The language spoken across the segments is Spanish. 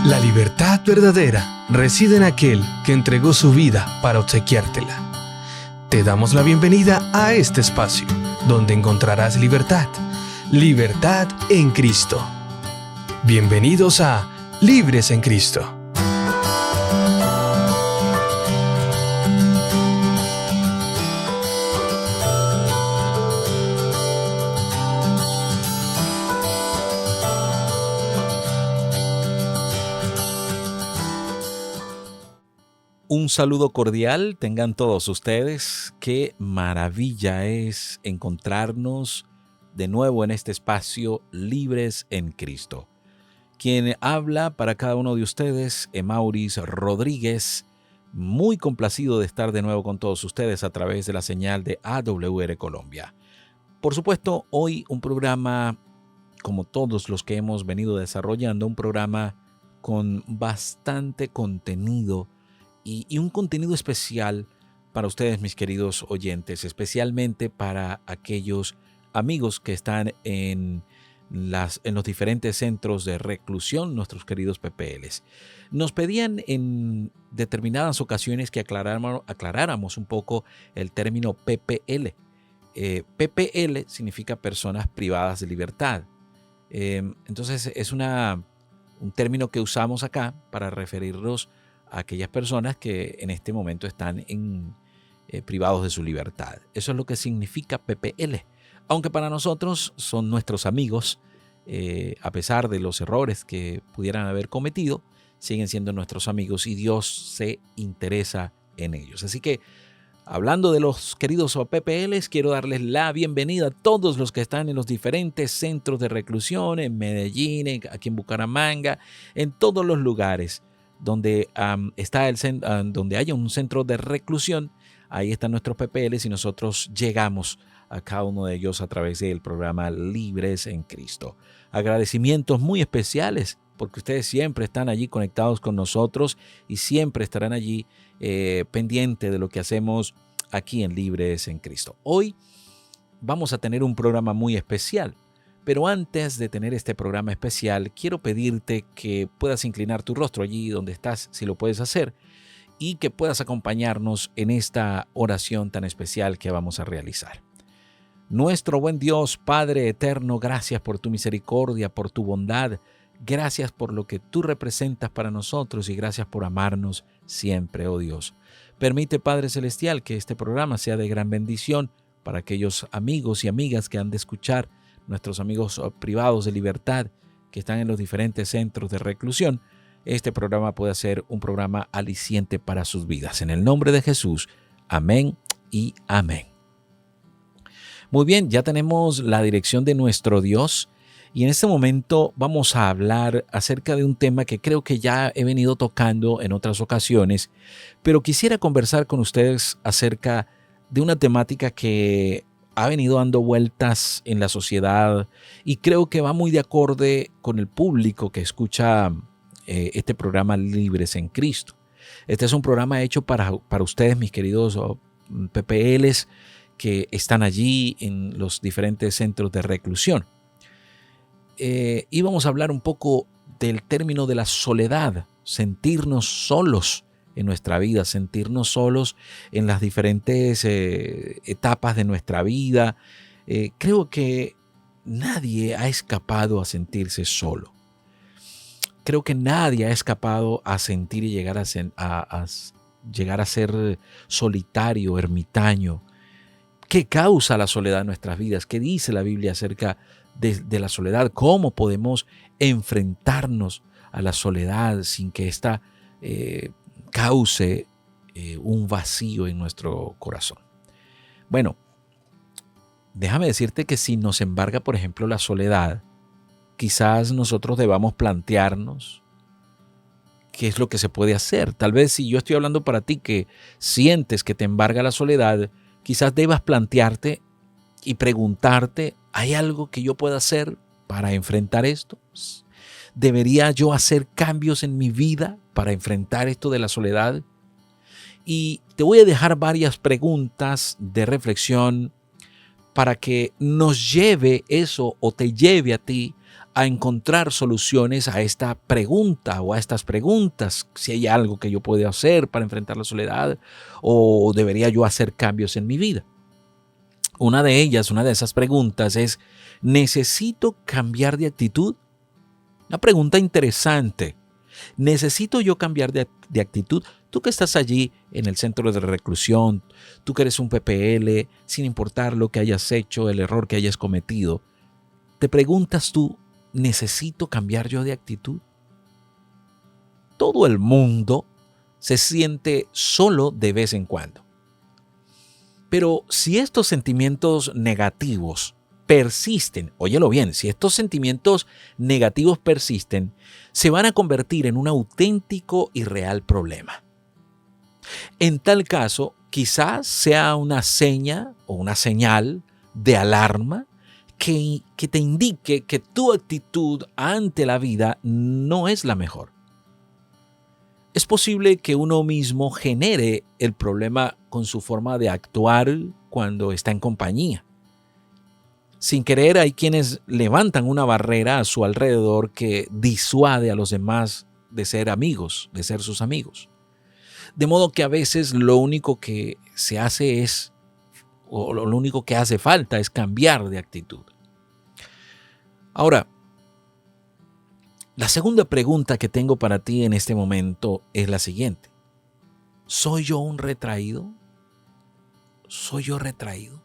La libertad verdadera reside en aquel que entregó su vida para obsequiártela. Te damos la bienvenida a este espacio, donde encontrarás libertad. Libertad en Cristo. Bienvenidos a Libres en Cristo. Un saludo cordial tengan todos ustedes. Qué maravilla es encontrarnos de nuevo en este espacio Libres en Cristo. Quien habla para cada uno de ustedes, Emauris Rodríguez, muy complacido de estar de nuevo con todos ustedes a través de la señal de AWR Colombia. Por supuesto, hoy un programa, como todos los que hemos venido desarrollando, un programa con bastante contenido y un contenido especial para ustedes, mis queridos oyentes, especialmente para aquellos amigos que están en los diferentes centros de reclusión, nuestros queridos PPLs. Nos pedían en determinadas ocasiones que aclaráramos un poco el término PPL. PPL significa personas privadas de libertad. Entonces es un término que usamos acá para referirnos a aquellas personas que en este momento están privados de su libertad. Eso es lo que significa PPL. Aunque para nosotros son nuestros amigos, a pesar de los errores que pudieran haber cometido, siguen siendo nuestros amigos y Dios se interesa en ellos. Así que, hablando de los queridos PPLs, quiero darles la bienvenida a todos los que están en los diferentes centros de reclusión, en Medellín, aquí en Bucaramanga, en todos los lugares donde donde haya un centro de reclusión. Ahí están nuestros PPLs y nosotros llegamos a cada uno de ellos a través del programa Libres en Cristo. Agradecimientos muy especiales porque ustedes siempre están allí conectados con nosotros y siempre estarán allí pendientes de lo que hacemos aquí en Libres en Cristo. Hoy vamos a tener un programa muy especial. Pero antes de tener este programa especial, quiero pedirte que puedas inclinar tu rostro allí donde estás, si lo puedes hacer, y que puedas acompañarnos en esta oración tan especial que vamos a realizar. Nuestro buen Dios, Padre eterno, gracias por tu misericordia, por tu bondad, gracias por lo que tú representas para nosotros y gracias por amarnos siempre, oh Dios. Permite, Padre Celestial, que este programa sea de gran bendición para aquellos amigos y amigas que han de escuchar, nuestros amigos privados de libertad que están en los diferentes centros de reclusión. Este programa puede ser un programa aliciente para sus vidas. En el nombre de Jesús, amén y amén. Muy bien, ya tenemos la dirección de nuestro Dios y en este momento vamos a hablar acerca de un tema que creo que ya he venido tocando en otras ocasiones, pero quisiera conversar con ustedes acerca de una temática que ha venido dando vueltas en la sociedad y creo que va muy de acorde con el público que escucha este programa Libres en Cristo. Este es un programa hecho para ustedes, mis queridos PPLs, que están allí en los diferentes centros de reclusión. Y vamos a hablar un poco del término de la soledad, sentirnos solos en nuestra vida, sentirnos solos en las diferentes etapas de nuestra vida. Creo que nadie ha escapado a sentirse solo. Creo que nadie ha escapado a sentir y llegar a ser solitario, ermitaño. ¿Qué causa la soledad en nuestras vidas? ¿Qué dice la Biblia acerca de la soledad? ¿Cómo podemos enfrentarnos a la soledad sin que ésta cause un vacío en nuestro corazón? Bueno, déjame decirte que si nos embarga, por ejemplo, la soledad, quizás nosotros debamos plantearnos qué es lo que se puede hacer. Tal vez si yo estoy hablando para ti que sientes que te embarga la soledad, quizás debas plantearte y preguntarte, ¿hay algo que yo pueda hacer para enfrentar esto? ¿Debería yo hacer cambios en mi vida para enfrentar esto de la soledad? Y te voy a dejar varias preguntas de reflexión para que nos lleve eso o te lleve a ti a encontrar soluciones a esta pregunta o a estas preguntas, si hay algo que yo puedo hacer para enfrentar la soledad o debería yo hacer cambios en mi vida. Una de esas preguntas es, ¿necesito cambiar de actitud? Una pregunta interesante. ¿Necesito yo cambiar de actitud? Tú que estás allí en el centro de reclusión, tú que eres un PPL, sin importar lo que hayas hecho, el error que hayas cometido, te preguntas tú, ¿necesito cambiar yo de actitud? Todo el mundo se siente solo de vez en cuando. Pero si estos sentimientos negativos persisten, óyelo bien, si estos sentimientos negativos persisten, se van a convertir en un auténtico y real problema. En tal caso, quizás sea una seña o una señal de alarma que te indique que tu actitud ante la vida no es la mejor. Es posible que uno mismo genere el problema con su forma de actuar cuando está en compañía. Sin querer, hay quienes levantan una barrera a su alrededor que disuade a los demás de ser amigos, de ser sus amigos. De modo que a veces lo único que se hace o lo único que hace falta es cambiar de actitud. Ahora, la segunda pregunta que tengo para ti en este momento es la siguiente. ¿Soy yo un retraído? ¿Soy yo retraído?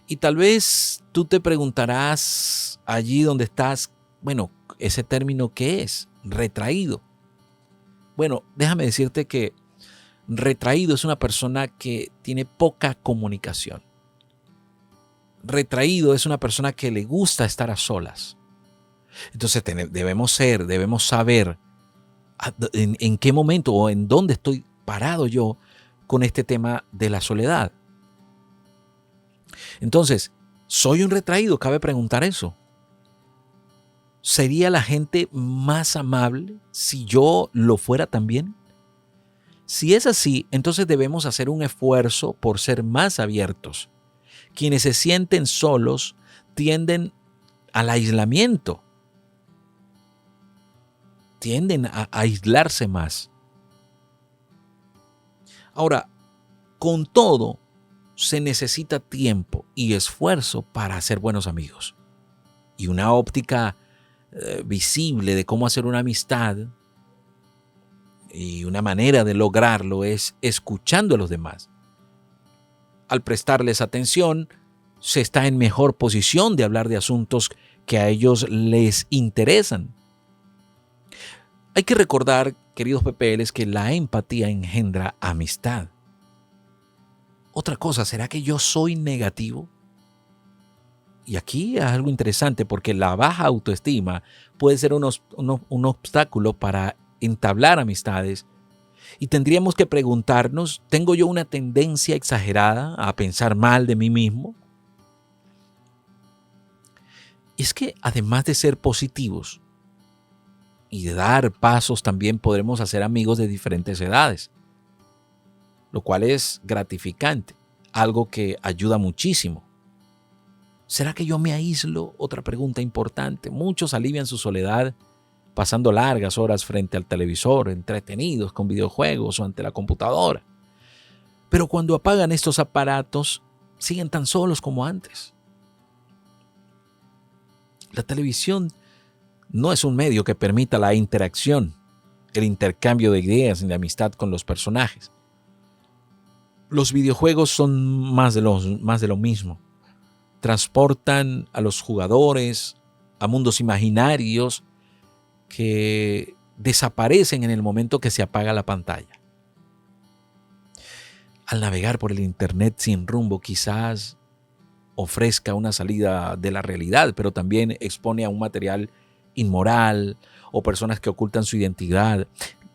Y tal vez tú te preguntarás allí donde estás, bueno, ese término, ¿qué es? Retraído. Bueno, déjame decirte que retraído es una persona que tiene poca comunicación. Retraído es una persona que le gusta estar a solas. Entonces debemos saber en qué momento o en dónde estoy parado yo con este tema de la soledad. Entonces, ¿soy un retraído? Cabe preguntar eso. ¿Sería la gente más amable si yo lo fuera también? Si es así, entonces debemos hacer un esfuerzo por ser más abiertos. Quienes se sienten solos tienden al aislamiento. Tienden a aislarse más. Ahora, con todo, se necesita tiempo y esfuerzo para hacer buenos amigos. Y una óptica visible de cómo hacer una amistad y una manera de lograrlo es escuchando a los demás. Al prestarles atención, se está en mejor posición de hablar de asuntos que a ellos les interesan. Hay que recordar, queridos PPLs, que la empatía engendra amistad. Otra cosa, ¿será que yo soy negativo? Y aquí es algo interesante porque la baja autoestima puede ser un obstáculo para entablar amistades. Y tendríamos que preguntarnos, ¿tengo yo una tendencia exagerada a pensar mal de mí mismo? Y es que además de ser positivos y de dar pasos, también podremos hacer amigos de diferentes edades, lo cual es gratificante, algo que ayuda muchísimo. ¿Será que yo me aíslo? Otra pregunta importante. Muchos alivian su soledad pasando largas horas frente al televisor, entretenidos con videojuegos o ante la computadora. Pero cuando apagan estos aparatos, siguen tan solos como antes. La televisión no es un medio que permita la interacción, el intercambio de ideas y de amistad con los personajes. Los videojuegos son más de lo mismo. Transportan a los jugadores a mundos imaginarios que desaparecen en el momento que se apaga la pantalla. Al navegar por el internet sin rumbo, quizás ofrezca una salida de la realidad, pero también expone a un material inmoral o personas que ocultan su identidad.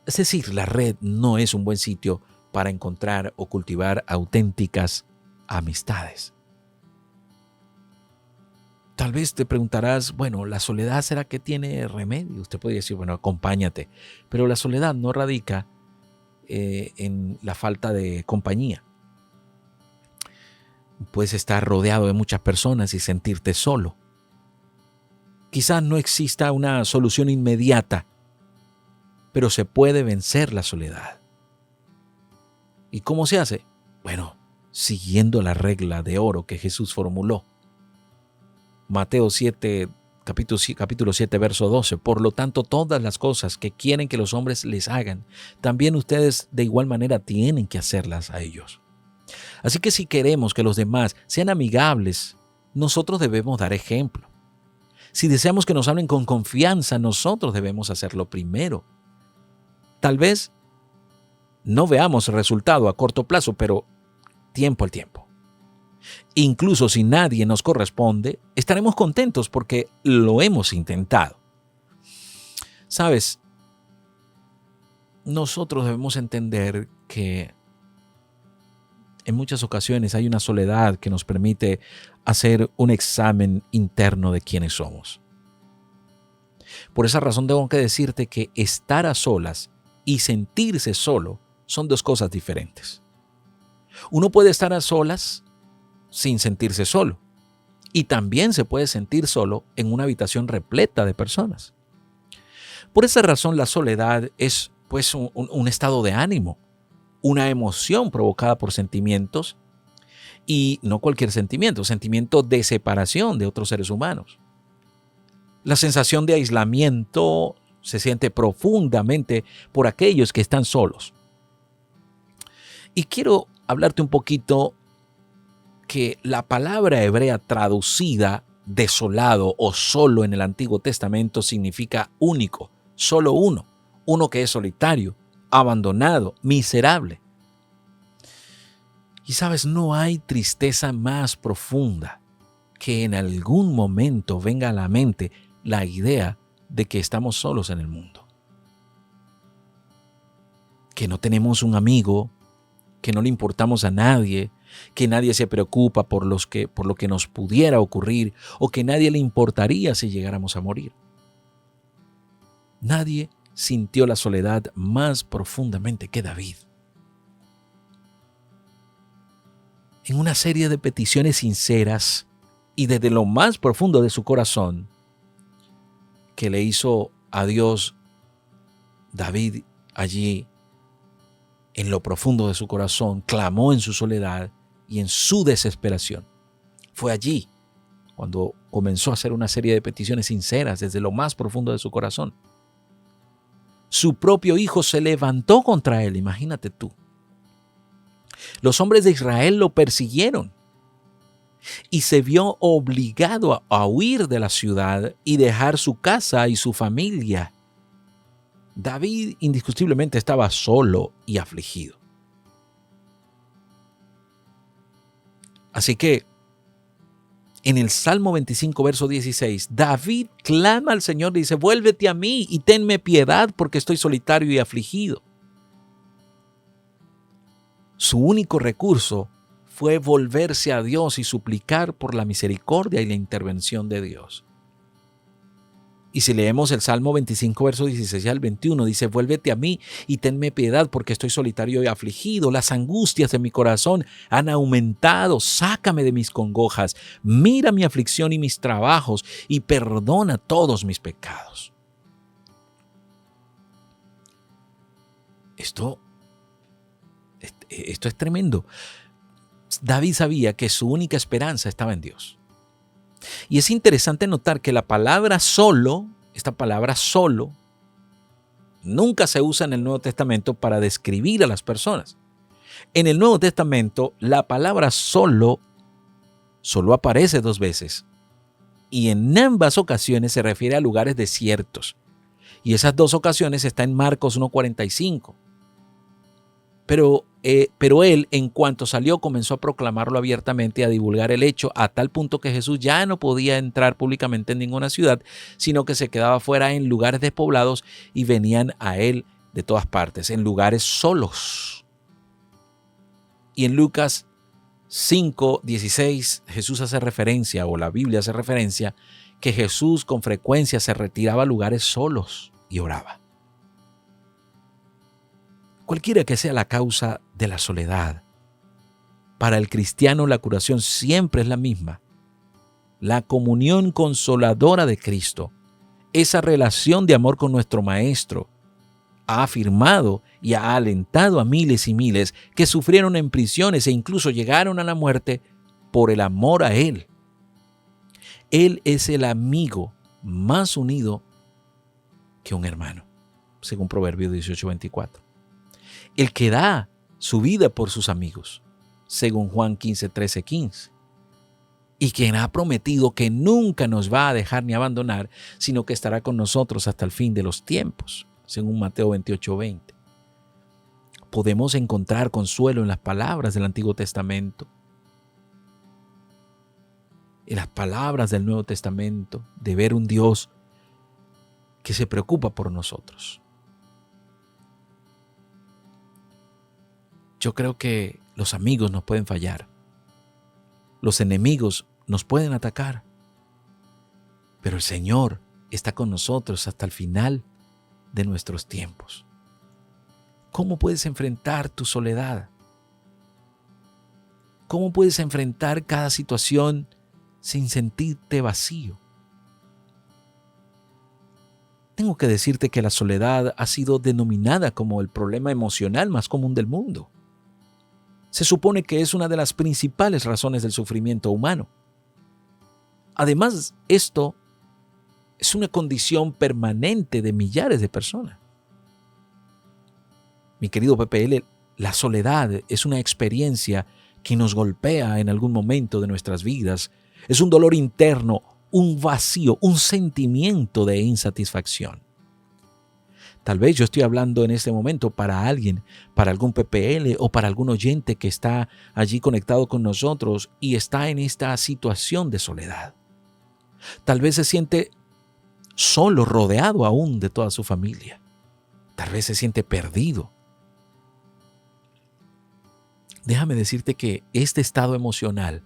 Es decir, la red no es un buen sitio para encontrar o cultivar auténticas amistades. Tal vez te preguntarás, bueno, ¿la soledad será que tiene remedio? Usted podría decir, bueno, acompáñate. Pero la soledad no radica en la falta de compañía. Puedes estar rodeado de muchas personas y sentirte solo. Quizás no exista una solución inmediata, pero se puede vencer la soledad. ¿Y cómo se hace? Bueno, siguiendo la regla de oro que Jesús formuló. Mateo 7, capítulo 7, verso 12. Por lo tanto, todas las cosas que quieren que los hombres les hagan, también ustedes de igual manera tienen que hacerlas a ellos. Así que si queremos que los demás sean amigables, nosotros debemos dar ejemplo. Si deseamos que nos hablen con confianza, nosotros debemos hacerlo primero. Tal vez no veamos resultado a corto plazo, pero tiempo al tiempo. Incluso si nadie nos corresponde, estaremos contentos porque lo hemos intentado. ¿Sabes? Nosotros debemos entender que en muchas ocasiones hay una soledad que nos permite hacer un examen interno de quiénes somos. Por esa razón tengo que decirte que estar a solas y sentirse solo son dos cosas diferentes. Uno puede estar a solas sin sentirse solo, y también se puede sentir solo en una habitación repleta de personas. Por esa razón la soledad es pues un estado de ánimo, una emoción provocada por sentimientos, y no cualquier sentimiento de separación de otros seres humanos. La sensación de aislamiento se siente profundamente por aquellos que están solos. Y quiero hablarte un poquito que la palabra hebrea traducida desolado o solo en el Antiguo Testamento significa único, solo uno que es solitario, abandonado, miserable. Y sabes, no hay tristeza más profunda que en algún momento venga a la mente la idea de que estamos solos en el mundo. Que no tenemos un amigo, que no le importamos a nadie, que nadie se preocupa por lo que nos pudiera ocurrir o que nadie le importaría si llegáramos a morir. Nadie sintió la soledad más profundamente que David. En una serie de peticiones sinceras y desde lo más profundo de su corazón que le hizo a Dios, David allí en lo profundo de su corazón clamó en su soledad y en su desesperación. Fue allí cuando comenzó a hacer una serie de peticiones sinceras desde lo más profundo de su corazón. Su propio hijo se levantó contra él, imagínate tú. Los hombres de Israel lo persiguieron y se vio obligado a huir de la ciudad y dejar su casa y su familia. David indiscutiblemente estaba solo y afligido. Así que en el Salmo 25, verso 16, David clama al Señor y dice: vuélvete a mí y tenme piedad porque estoy solitario y afligido. Su único recurso fue volverse a Dios y suplicar por la misericordia y la intervención de Dios. Y si leemos el Salmo 25, verso 16 al 21, dice: vuélvete a mí y tenme piedad porque estoy solitario y afligido. Las angustias de mi corazón han aumentado. Sácame de mis congojas. Mira mi aflicción y mis trabajos y perdona todos mis pecados. Esto es tremendo. David sabía que su única esperanza estaba en Dios. Y es interesante notar que la palabra solo, esta palabra solo, nunca se usa en el Nuevo Testamento para describir a las personas. En el Nuevo Testamento, la palabra solo aparece 2 veces. Y en ambas ocasiones se refiere a lugares desiertos. Y esas 2 ocasiones están en Marcos 1:45. Pero él, en cuanto salió, comenzó a proclamarlo abiertamente y a divulgar el hecho, a tal punto que Jesús ya no podía entrar públicamente en ninguna ciudad, sino que se quedaba fuera en lugares despoblados y venían a él de todas partes, en lugares solos. Y en Lucas 5:16, Jesús hace referencia, o la Biblia hace referencia, que Jesús con frecuencia se retiraba a lugares solos y oraba. Cualquiera que sea la causa de la soledad, para el cristiano la curación siempre es la misma: la comunión consoladora de Cristo, esa relación de amor con nuestro Maestro, ha afirmado y ha alentado a miles y miles que sufrieron en prisiones e incluso llegaron a la muerte por el amor a Él. Él es el amigo más unido que un hermano, según Proverbios 18:24. El que da su vida por sus amigos, según Juan 15:13-15. Y quien ha prometido que nunca nos va a dejar ni abandonar, sino que estará con nosotros hasta el fin de los tiempos, según Mateo 28:20. Podemos encontrar consuelo en las palabras del Antiguo Testamento, en las palabras del Nuevo Testamento, de ver un Dios que se preocupa por nosotros. Yo creo que los amigos nos pueden fallar. Los enemigos nos pueden atacar. Pero el Señor está con nosotros hasta el final de nuestros tiempos. ¿Cómo puedes enfrentar tu soledad? ¿Cómo puedes enfrentar cada situación sin sentirte vacío? Tengo que decirte que la soledad ha sido denominada como el problema emocional más común del mundo. Se supone que es una de las principales razones del sufrimiento humano. Además, esto es una condición permanente de millares de personas. Mi querido PPL, la soledad es una experiencia que nos golpea en algún momento de nuestras vidas. Es un dolor interno, un vacío, un sentimiento de insatisfacción. Tal vez yo estoy hablando en este momento para alguien, para algún PPL o para algún oyente que está allí conectado con nosotros y está en esta situación de soledad. Tal vez se siente solo, rodeado aún de toda su familia. Tal vez se siente perdido. Déjame decirte que este estado emocional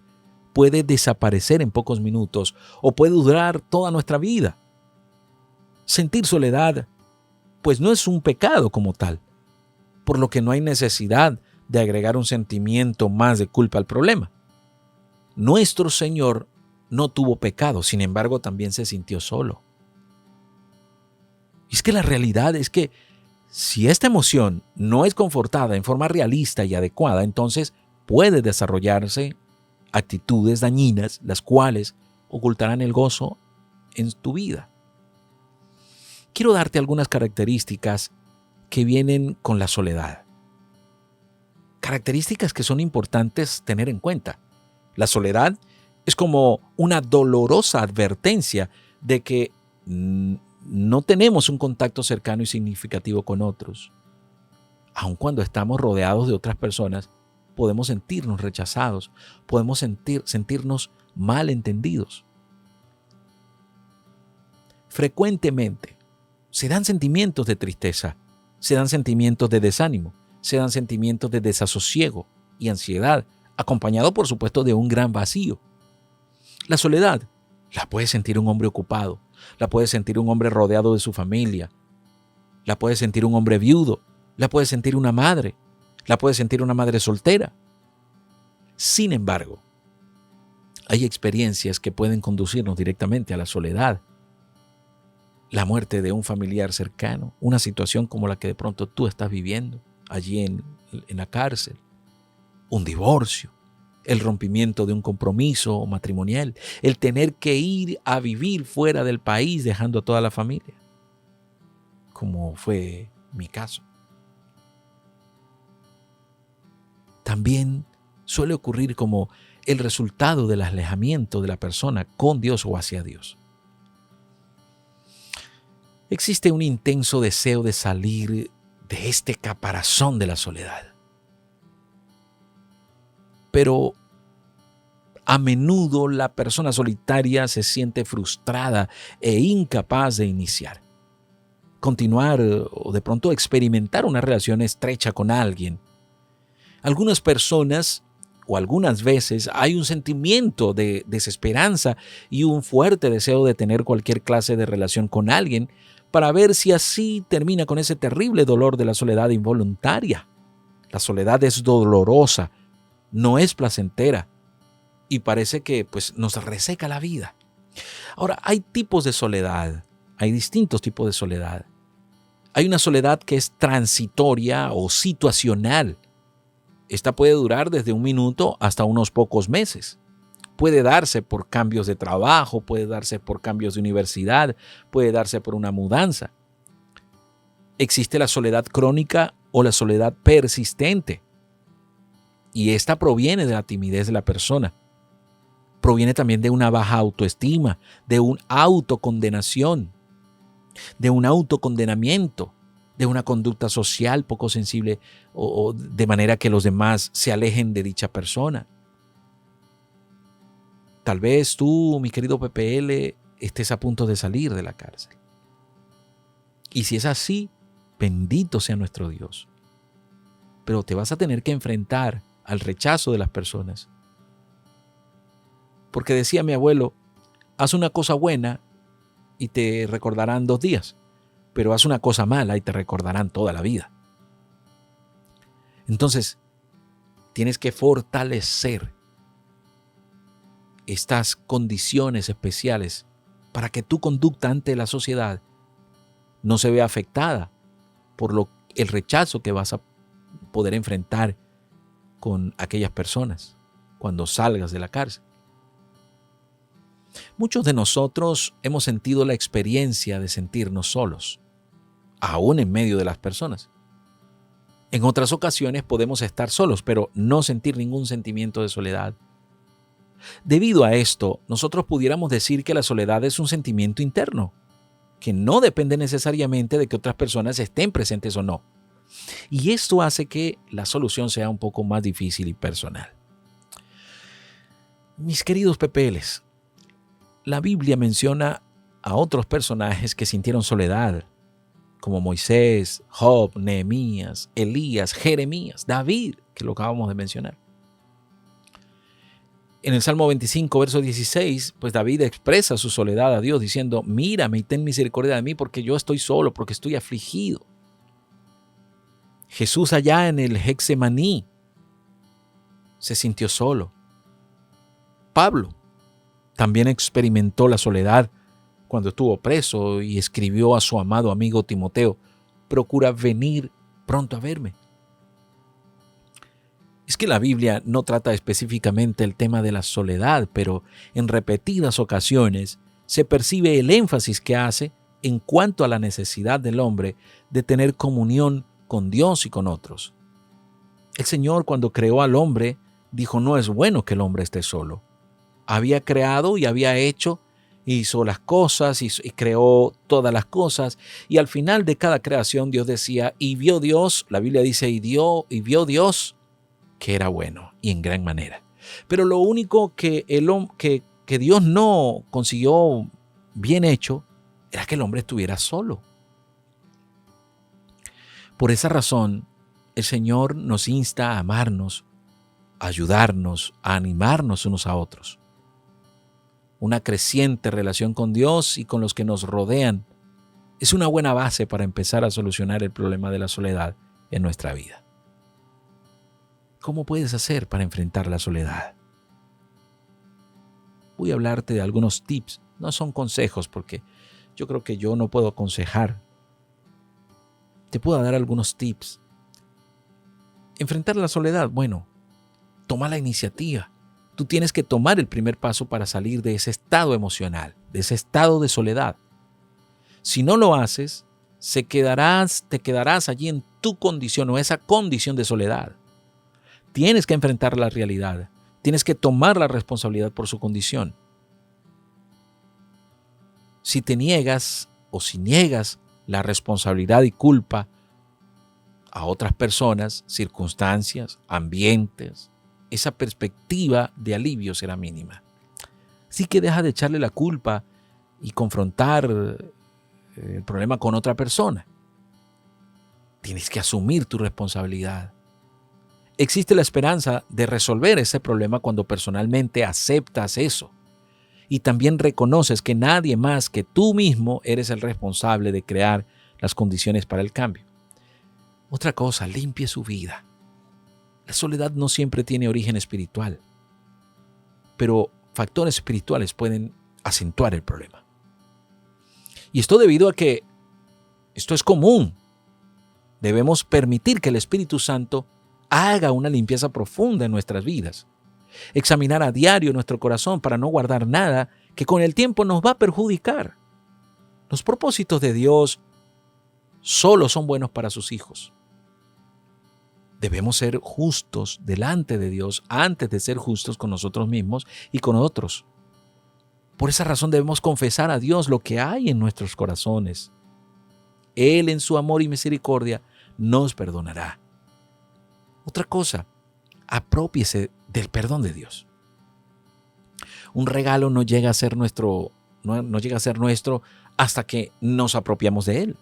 puede desaparecer en pocos minutos o puede durar toda nuestra vida. Sentir soledad pues no es un pecado como tal, por lo que no hay necesidad de agregar un sentimiento más de culpa al problema. Nuestro Señor no tuvo pecado, sin embargo también se sintió solo. Y es que la realidad es que si esta emoción no es confortada en forma realista y adecuada, entonces puede desarrollarse actitudes dañinas, las cuales ocultarán el gozo en tu vida. Quiero darte algunas características que vienen con la soledad. Características que son importantes tener en cuenta. La soledad es como una dolorosa advertencia de que no tenemos un contacto cercano y significativo con otros. Aun cuando estamos rodeados de otras personas, podemos sentirnos rechazados, podemos sentirnos mal entendidos. Frecuentemente se dan sentimientos de tristeza, se dan sentimientos de desánimo, se dan sentimientos de desasosiego y ansiedad, acompañado por supuesto de un gran vacío. La soledad la puede sentir un hombre ocupado, la puede sentir un hombre rodeado de su familia, la puede sentir un hombre viudo, la puede sentir una madre, la puede sentir una madre soltera. Sin embargo, hay experiencias que pueden conducirnos directamente a la soledad. La muerte de un familiar cercano, una situación como la que de pronto tú estás viviendo allí en la cárcel, un divorcio, el rompimiento de un compromiso matrimonial, el tener que ir a vivir fuera del país dejando a toda la familia, como fue mi caso. También suele ocurrir como el resultado del alejamiento de la persona con Dios o hacia Dios. Existe un intenso deseo de salir de este caparazón de la soledad. Pero a menudo la persona solitaria se siente frustrada e incapaz de iniciar, continuar o de pronto experimentar una relación estrecha con alguien. Algunas personas o algunas veces hay un sentimiento de desesperanza y un fuerte deseo de tener cualquier clase de relación con alguien para ver si así termina con ese terrible dolor de la soledad involuntaria. La soledad es dolorosa, no es placentera y parece que pues, nos reseca la vida. Ahora, hay tipos de soledad, hay distintos tipos de soledad. Hay una soledad que es transitoria o situacional. Esta puede durar desde 1 minuto hasta unos pocos meses. Puede darse por cambios de trabajo, puede darse por cambios de universidad, puede darse por una mudanza. Existe la soledad crónica o la soledad persistente. Y esta proviene de la timidez de la persona. Proviene también de una baja autoestima, de una autocondenación, de un autocondenamiento, de una conducta social poco sensible o de manera que los demás se alejen de dicha persona. Tal vez tú, mi querido PPL, estés a punto de salir de la cárcel. Y si es así, bendito sea nuestro Dios. Pero te vas a tener que enfrentar al rechazo de las personas. Porque decía mi abuelo, haz una cosa buena y te recordarán 2 días, pero haz una cosa mala y te recordarán toda la vida. Entonces, tienes que fortalecer estas condiciones especiales para que tu conducta ante la sociedad no se vea afectada por el rechazo que vas a poder enfrentar con aquellas personas cuando salgas de la cárcel. Muchos de nosotros hemos sentido la experiencia de sentirnos solos, aún en medio de las personas. En otras ocasiones podemos estar solos, pero no sentir ningún sentimiento de soledad. Debido a esto, nosotros pudiéramos decir que la soledad es un sentimiento interno, que no depende necesariamente de que otras personas estén presentes o no. Y esto hace que la solución sea un poco más difícil y personal. Mis queridos PPLs, la Biblia menciona a otros personajes que sintieron soledad, como Moisés, Job, Nehemías, Elías, Jeremías, David, que lo acabamos de mencionar. En el Salmo 25, verso 16, pues David expresa su soledad a Dios diciendo, mírame y ten misericordia de mí porque yo estoy solo, porque estoy afligido. Jesús allá en el Getsemaní se sintió solo. Pablo también experimentó la soledad cuando estuvo preso y escribió a su amado amigo Timoteo, procura venir pronto a verme. Es que la Biblia no trata específicamente el tema de la soledad, pero en repetidas ocasiones se percibe el énfasis que hace en cuanto a la necesidad del hombre de tener comunión con Dios y con otros. El Señor, cuando creó al hombre, dijo, no es bueno que el hombre esté solo. Había creado y había hecho, hizo las cosas y creó todas las cosas, y al final de cada creación Dios decía, y vio Dios, la Biblia dice, y vio Dios que era bueno y en gran manera. Pero lo único que Dios no consiguió bien hecho era que el hombre estuviera solo. Por esa razón, el Señor nos insta a amarnos, a ayudarnos, a animarnos unos a otros. Una creciente relación con Dios y con los que nos rodean es una buena base para empezar a solucionar el problema de la soledad en nuestra vida. ¿Cómo puedes hacer para enfrentar la soledad? Voy a hablarte de algunos tips. No son consejos porque yo creo que yo no puedo aconsejar. Te puedo dar algunos tips. Enfrentar la soledad, bueno, toma la iniciativa. Tú tienes que tomar el primer paso para salir de ese estado emocional, de ese estado de soledad. Si no lo haces, te quedarás allí en tu condición o esa condición de soledad. Tienes que enfrentar la realidad. Tienes que tomar la responsabilidad por su condición. Si te niegas o si niegas la responsabilidad y culpa a otras personas, circunstancias, ambientes, esa perspectiva de alivio será mínima. Así que deja de echarle la culpa y confrontar el problema con otra persona. Tienes que asumir tu responsabilidad. Existe la esperanza de resolver ese problema cuando personalmente aceptas eso y también reconoces que nadie más que tú mismo eres el responsable de crear las condiciones para el cambio. Otra cosa, limpie su vida. La soledad no siempre tiene origen espiritual, pero factores espirituales pueden acentuar el problema. Y esto debido a que esto es común. Debemos permitir que el Espíritu Santo haga una limpieza profunda en nuestras vidas. Examinar a diario nuestro corazón para no guardar nada que con el tiempo nos va a perjudicar. Los propósitos de Dios solo son buenos para sus hijos. Debemos ser justos delante de Dios antes de ser justos con nosotros mismos y con otros. Por esa razón debemos confesar a Dios lo que hay en nuestros corazones. Él en su amor y misericordia nos perdonará. Otra cosa, aprópiese del perdón de Dios. Un regalo no llega a ser nuestro hasta que nos apropiamos de él.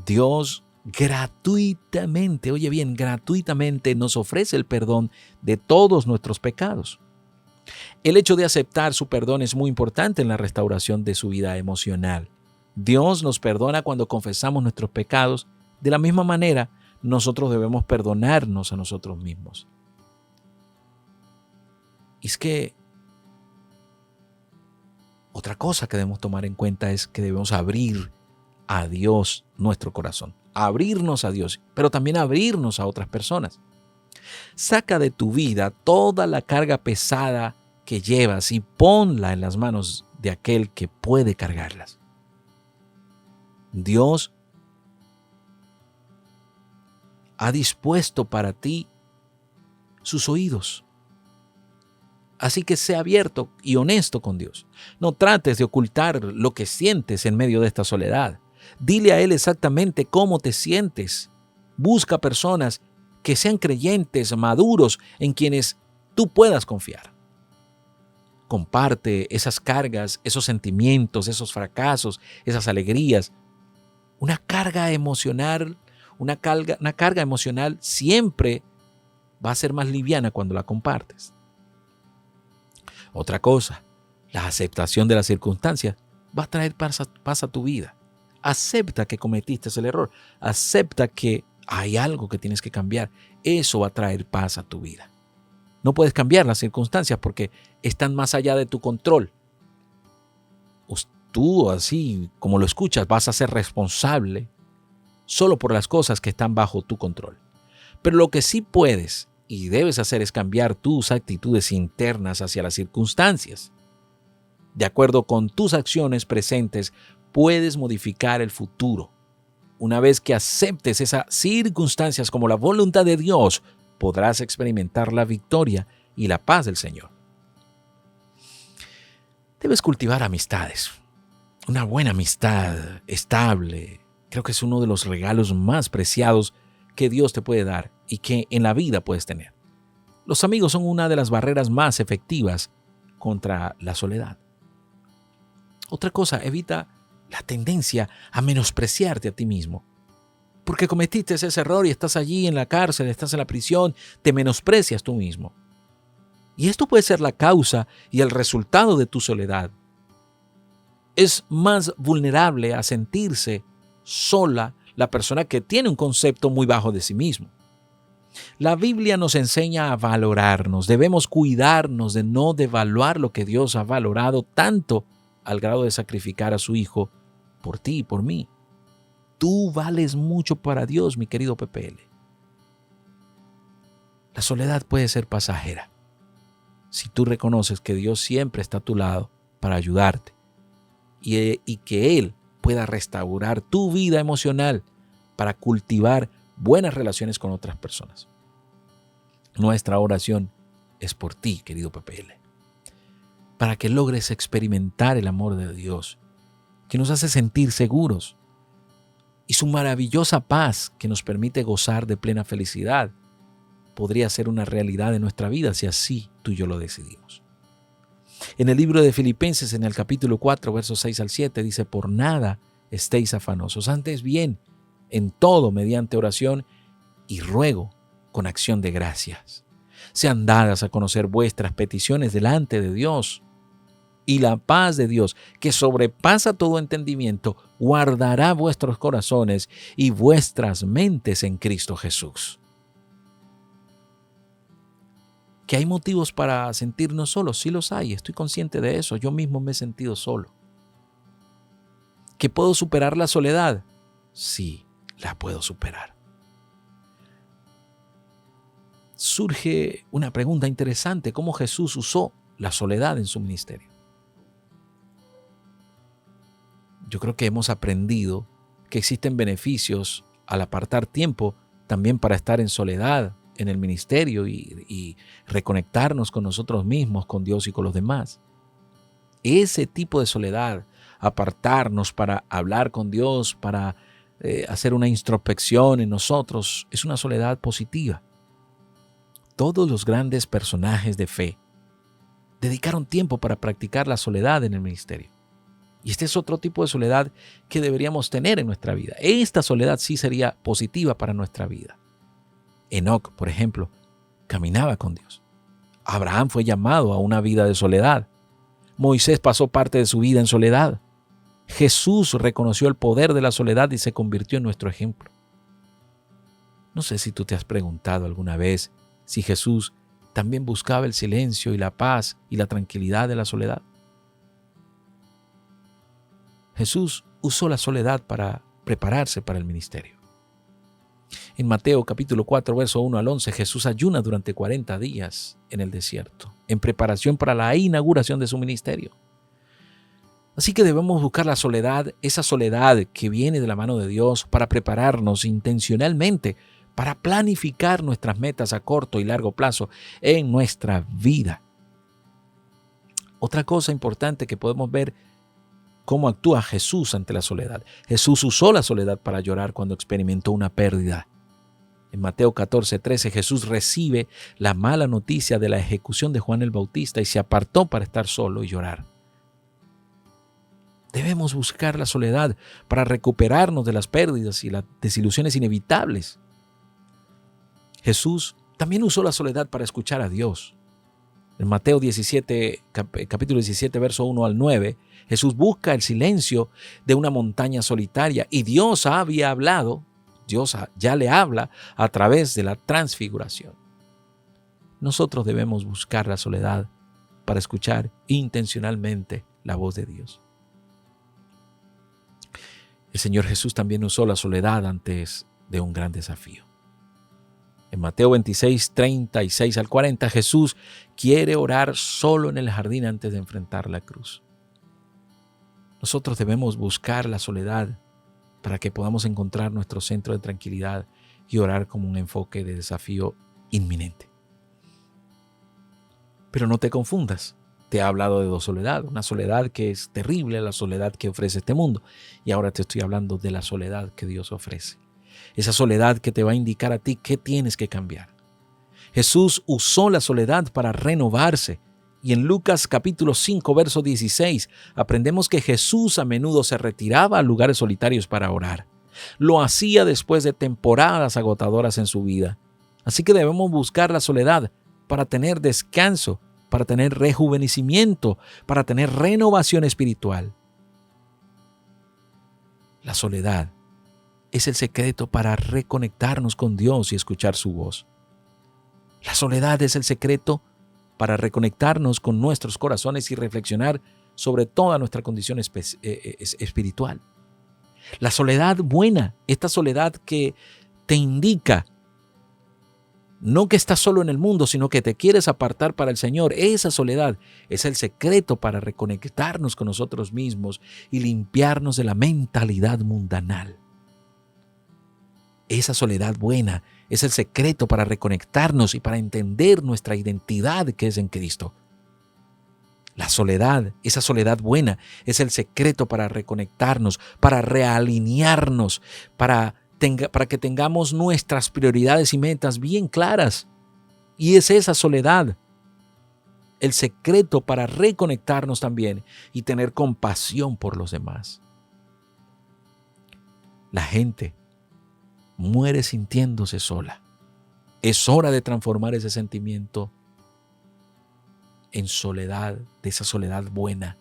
Dios gratuitamente, oye bien, gratuitamente nos ofrece el perdón de todos nuestros pecados. El hecho de aceptar su perdón es muy importante en la restauración de su vida emocional. Dios nos perdona cuando confesamos nuestros pecados. De la misma manera, nosotros debemos perdonarnos a nosotros mismos. Y es que otra cosa que debemos tomar en cuenta es que debemos abrir a Dios nuestro corazón. Abrirnos a Dios, pero también abrirnos a otras personas. Saca de tu vida toda la carga pesada que llevas y ponla en las manos de aquel que puede cargarlas. Dios ha dispuesto para ti sus oídos. Así que sé abierto y honesto con Dios. No trates de ocultar lo que sientes en medio de esta soledad. Dile a Él exactamente cómo te sientes. Busca personas que sean creyentes, maduros, en quienes tú puedas confiar. Comparte esas cargas, esos sentimientos, esos fracasos, esas alegrías. Una carga emocional siempre va a ser más liviana cuando la compartes. Otra cosa, la aceptación de las circunstancias va a traer paz a tu vida. Acepta que cometiste el error. Acepta que hay algo que tienes que cambiar. Eso va a traer paz a tu vida. No puedes cambiar las circunstancias porque están más allá de tu control. Tú, así como lo escuchas, vas a ser responsable solo por las cosas que están bajo tu control. Pero lo que sí puedes y debes hacer es cambiar tus actitudes internas hacia las circunstancias. De acuerdo con tus acciones presentes, puedes modificar el futuro. Una vez que aceptes esas circunstancias como la voluntad de Dios, podrás experimentar la victoria y la paz del Señor. Debes cultivar amistades. Una buena amistad estable, creo que es uno de los regalos más preciados que Dios te puede dar y que en la vida puedes tener. Los amigos son una de las barreras más efectivas contra la soledad. Otra cosa, evita la tendencia a menospreciarte a ti mismo. Porque cometiste ese error y estás allí en la cárcel, estás en la prisión, te menosprecias tú mismo. Y esto puede ser la causa y el resultado de tu soledad. Es más vulnerable a sentirse sola la persona que tiene un concepto muy bajo de sí mismo. La Biblia nos enseña a valorarnos. Debemos cuidarnos de no devaluar lo que Dios ha valorado tanto al grado de sacrificar a su Hijo por ti y por mí. Tú vales mucho para Dios, mi querido PPL. La soledad puede ser pasajera si tú reconoces que Dios siempre está a tu lado para ayudarte y que Él pueda restaurar tu vida emocional para cultivar buenas relaciones con otras personas. Nuestra oración es por ti, querido PPL, para que logres experimentar el amor de Dios, que nos hace sentir seguros, y su maravillosa paz que nos permite gozar de plena felicidad podría ser una realidad en nuestra vida si así tú y yo lo decidimos. En el libro de Filipenses, en el capítulo 4, versos 6 al 7, dice: por nada estéis afanosos, antes bien, en todo mediante oración y ruego con acción de gracias. Sean dadas a conocer vuestras peticiones delante de Dios. Y la paz de Dios, que sobrepasa todo entendimiento, guardará vuestros corazones y vuestras mentes en Cristo Jesús. que hay motivos para sentirnos solos. Sí los hay, estoy consciente de eso. Yo mismo me he sentido solo. ¿Que puedo superar la soledad? Sí, la puedo superar. Surge una pregunta interesante: ¿cómo Jesús usó la soledad en su ministerio? Yo creo que hemos aprendido que existen beneficios al apartar tiempo también para estar en soledad en el ministerio y reconectarnos con nosotros mismos, con Dios y con los demás. Ese tipo de soledad, apartarnos para hablar con Dios, para hacer una introspección en nosotros, es una soledad positiva. Todos los grandes personajes de fe dedicaron tiempo para practicar la soledad en el ministerio. Y este es otro tipo de soledad que deberíamos tener en nuestra vida. Esta soledad sí sería positiva para nuestra vida. Enoc, por ejemplo, caminaba con Dios. Abraham fue llamado a una vida de soledad. Moisés pasó parte de su vida en soledad. Jesús reconoció el poder de la soledad y se convirtió en nuestro ejemplo. No sé si tú te has preguntado alguna vez si Jesús también buscaba el silencio y la paz y la tranquilidad de la soledad. Jesús usó la soledad para prepararse para el ministerio. En Mateo capítulo 4, verso 1 al 11, Jesús ayuna durante 40 días en el desierto, en preparación para la inauguración de su ministerio. Así que debemos buscar la soledad, esa soledad que viene de la mano de Dios, para prepararnos intencionalmente, para planificar nuestras metas a corto y largo plazo en nuestra vida. Otra cosa importante que podemos ver: cómo actúa Jesús ante la soledad. Jesús usó la soledad para llorar cuando experimentó una pérdida. En Mateo 14:13, Jesús recibe la mala noticia de la ejecución de Juan el Bautista y se apartó para estar solo y llorar. Debemos buscar la soledad para recuperarnos de las pérdidas y las desilusiones inevitables. Jesús también usó la soledad para escuchar a Dios. En Mateo 17, capítulo 17, verso 1 al 9, Jesús busca el silencio de una montaña solitaria y Dios había hablado, Dios ya le habla a través de la transfiguración. Nosotros debemos buscar la soledad para escuchar intencionalmente la voz de Dios. El Señor Jesús también usó la soledad antes de un gran desafío. En Mateo 26, 36 al 40, Jesús quiere orar solo en el jardín antes de enfrentar la cruz. Nosotros debemos buscar la soledad para que podamos encontrar nuestro centro de tranquilidad y orar como un enfoque de desafío inminente. Pero no te confundas. Te he hablado de dos soledades, una soledad que es terrible, la soledad que ofrece este mundo, y ahora te estoy hablando de la soledad que Dios ofrece. Esa soledad que te va a indicar a ti qué tienes que cambiar. Jesús usó la soledad para renovarse, y en Lucas capítulo 5, verso 16, aprendemos que Jesús a menudo se retiraba a lugares solitarios para orar. Lo hacía después de temporadas agotadoras en su vida. Así que debemos buscar la soledad para tener descanso, para tener rejuvenecimiento, para tener renovación espiritual. La soledad es el secreto para reconectarnos con Dios y escuchar su voz. La soledad es el secreto para reconectarnos con nuestros corazones y reflexionar sobre toda nuestra condición espiritual. La soledad buena, esta soledad que te indica no que estás solo en el mundo, sino que te quieres apartar para el Señor. Esa soledad es el secreto para reconectarnos con nosotros mismos y limpiarnos de la mentalidad mundanal. Esa soledad buena es el secreto para reconectarnos y para entender nuestra identidad que es en Cristo. La soledad, esa soledad buena, es el secreto para reconectarnos, para realinearnos, para que tengamos nuestras prioridades y metas bien claras. Y es esa soledad el secreto para reconectarnos también y tener compasión por los demás. La gente muere sintiéndose sola. Es hora de transformar ese sentimiento en soledad, de esa soledad buena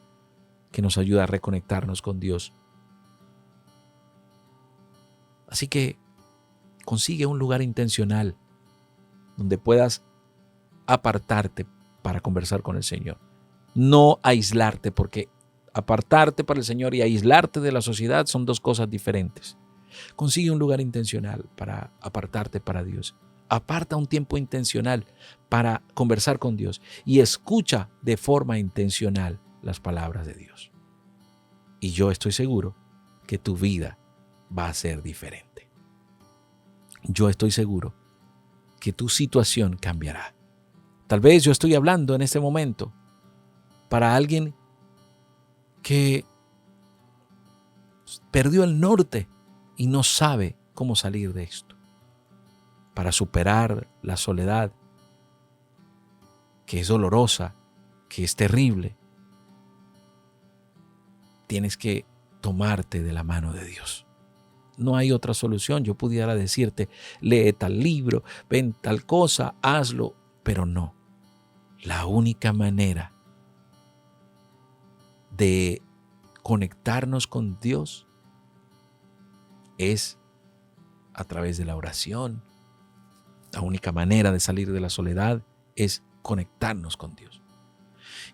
que nos ayuda a reconectarnos con Dios. Así que consigue un lugar intencional donde puedas apartarte para conversar con el Señor. No aislarte, porque apartarte para el Señor y aislarte de la sociedad son dos cosas diferentes. Consigue un lugar intencional para apartarte para Dios. Aparta un tiempo intencional para conversar con Dios y escucha de forma intencional las palabras de Dios. Y yo estoy seguro que tu vida va a ser diferente. Yo estoy seguro que tu situación cambiará. Tal vez yo estoy hablando en este momento para alguien que perdió el norte y no sabe cómo salir de esto. Para superar la soledad, que es dolorosa, que es terrible, tienes que tomarte de la mano de Dios. No hay otra solución. Yo pudiera decirte, lee tal libro, ven tal cosa, hazlo, pero no. La única manera de conectarnos con Dios es a través de la oración. La única manera de salir de la soledad es conectarnos con Dios.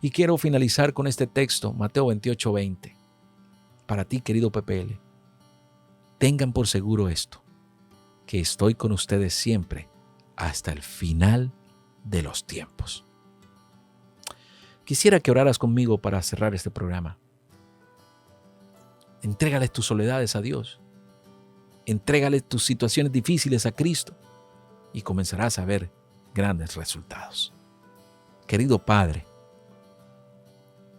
Y quiero finalizar con este texto, Mateo 28:20. Para ti, querido PPL, tengan por seguro esto, que estoy con ustedes siempre hasta el final de los tiempos. Quisiera que oraras conmigo para cerrar este programa. Entrégale tus soledades a Dios. Entrégale tus situaciones difíciles a Cristo y comenzarás a ver grandes resultados. Querido Padre,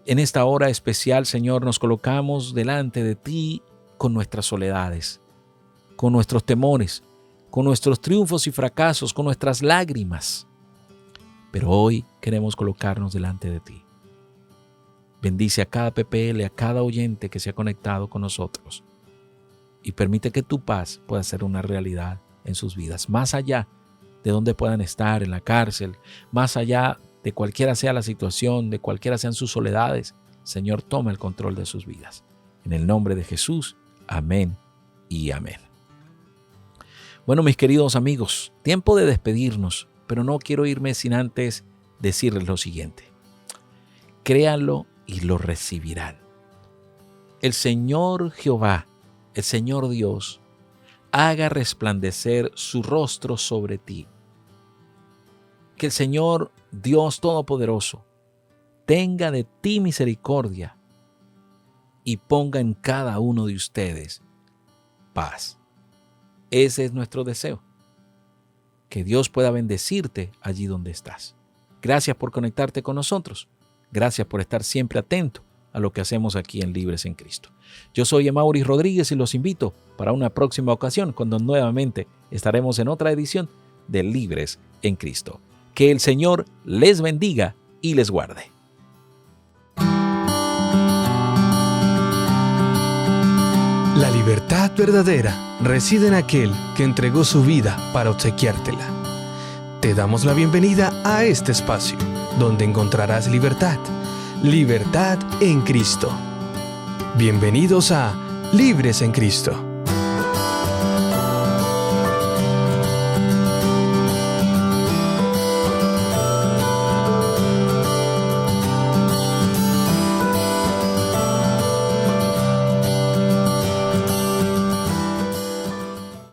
en esta hora especial, Señor, nos colocamos delante de ti con nuestras soledades, con nuestros temores, con nuestros triunfos y fracasos, con nuestras lágrimas. Pero hoy queremos colocarnos delante de ti. Bendice a cada PPL, a cada oyente que se ha conectado con nosotros y permite que tu paz pueda ser una realidad en sus vidas, más allá de donde puedan estar, en la cárcel, más allá de cualquiera sea la situación, de cualquiera sean sus soledades. Señor, toma el control de sus vidas. En el nombre de Jesús, amén y amén. Bueno, mis queridos amigos, tiempo de despedirnos, pero no quiero irme sin antes decirles lo siguiente. Créanlo y lo recibirán. El Señor Jehová, el Señor Dios, haga resplandecer su rostro sobre ti. Que el Señor Dios Todopoderoso tenga de ti misericordia y ponga en cada uno de ustedes paz. Ese es nuestro deseo. Que Dios pueda bendecirte allí donde estás. Gracias por conectarte con nosotros. Gracias por estar siempre atento a lo que hacemos aquí en Libres en Cristo. Yo soy Emaury Rodríguez y los invito para una próxima ocasión cuando nuevamente estaremos en otra edición de Libres en Cristo. Que el Señor les bendiga y les guarde. La libertad verdadera reside en aquel que entregó su vida para obsequiártela. Te damos la bienvenida a este espacio, donde encontrarás libertad. Libertad en Cristo. Bienvenidos a Libres en Cristo.